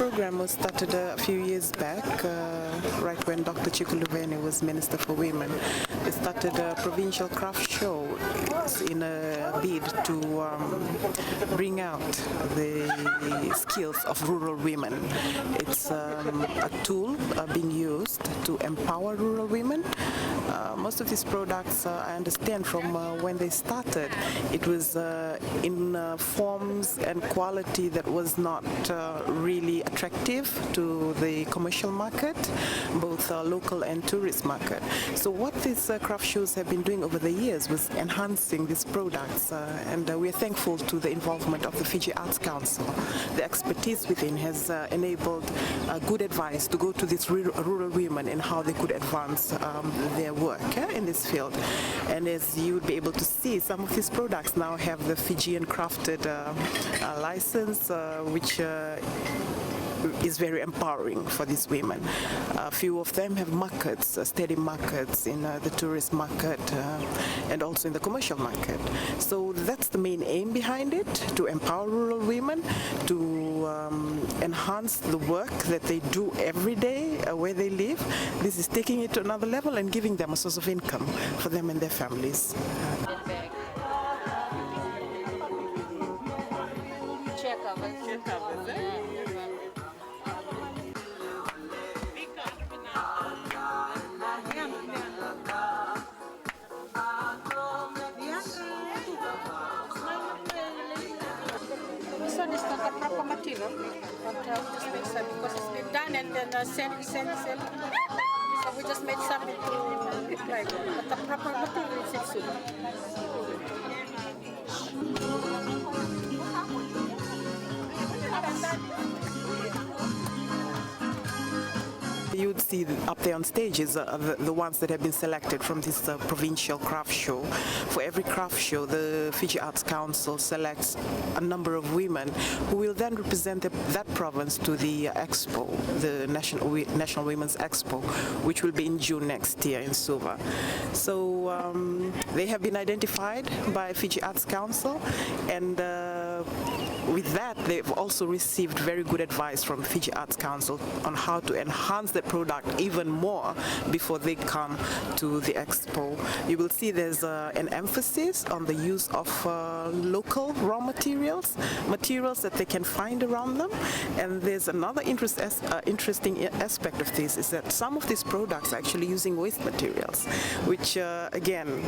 program was started a few years back, right when Dr. Cakaudrove was Minister for Women. They started a provincial craft show in a bid to bring out the skills of rural women. It's a tool being used to empower rural women. Most of these products, I understand from when they started, it was in forms and quality that was not really attractive to the commercial market, both local and tourist market. So what these craft shows have been doing over the years was enhancing these products, and we're thankful to the involvement of the Fiji Arts Council. The expertise within has enabled good advice to go to these rural women and how they could advance their work in this field. And as you would be able to see, some of these products now have the Fijian crafted license, which is very empowering for these women. A few of them have markets, steady markets in the tourist market and also in the commercial market. So that's the main aim behind it, to empower rural women, to enhance the work that they do every day where they live. This is taking it to another level and giving them a source of income for them and their families. This one is not a proper material, but we just made some because it's been done and then sell. So we just made something to look like, but the proper material is soon. You would see up there on stage is the ones that have been selected from this provincial craft show. For every craft show, the Fiji Arts Council selects a number of women who will then represent that province to the expo, the National Women's Expo, which will be in June next year in Suva. So they have been identified by Fiji Arts Council, and with that, they've also received very good advice from Fiji Arts Council on how to enhance the product even more before they come to the expo. You will see there's an emphasis on the use of local raw materials that they can find around them. And there's another interesting aspect of this is that some of these products are actually using waste materials, which again,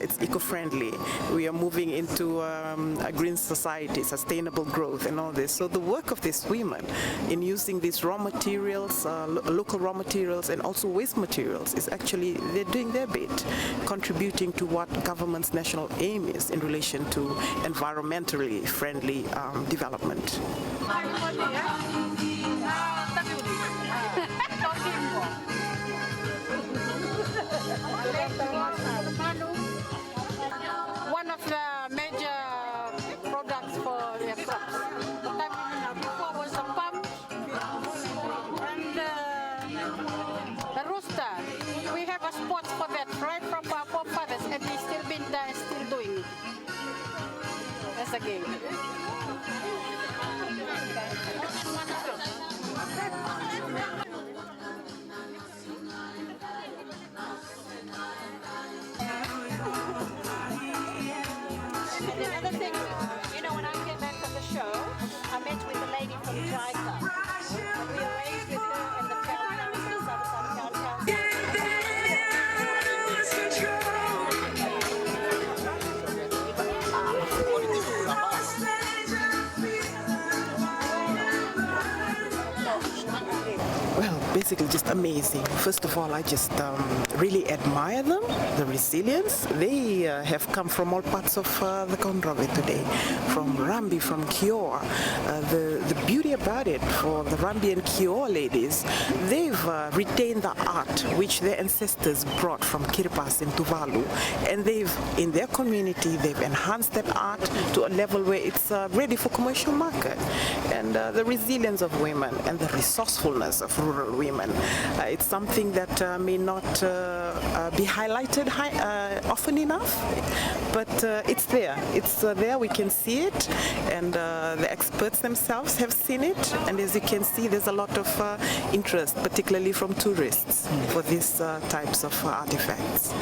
it's eco-friendly. We are moving into a green society, sustainable growth and all this. So the work of these women in using these raw materials, local raw materials and also waste materials is actually, they're doing their bit, contributing to what government's national aim is in relation to environmentally friendly development. One of the major products for their crops. Before was the palm and the rooster. We have a spot for that right from our forefathers, and they still been there, still doing it. That's a game. And another thing, you know, when I came back from the show, I met with a lady from JICA. We arranged with her and the town minister, Savusavu town council. Well, basically just amazing. First of all, I just really admire them, the resilience. They have come from all parts of the Cakaudrove today, from Rambi, from Kior. The beauty about it for the Rambi and Kior ladies, they've retained the art which their ancestors brought from Kiribati and Tuvalu, and they've, in their community, they've enhanced that art to a level where it's ready for commercial market. And the resilience of women and the resourcefulness of rural women women. It's something that may not be highlighted often enough, but it's there. It's there, we can see it, and the experts themselves have seen it, and as you can see, there's a lot of interest, particularly from tourists, for these types of artifacts.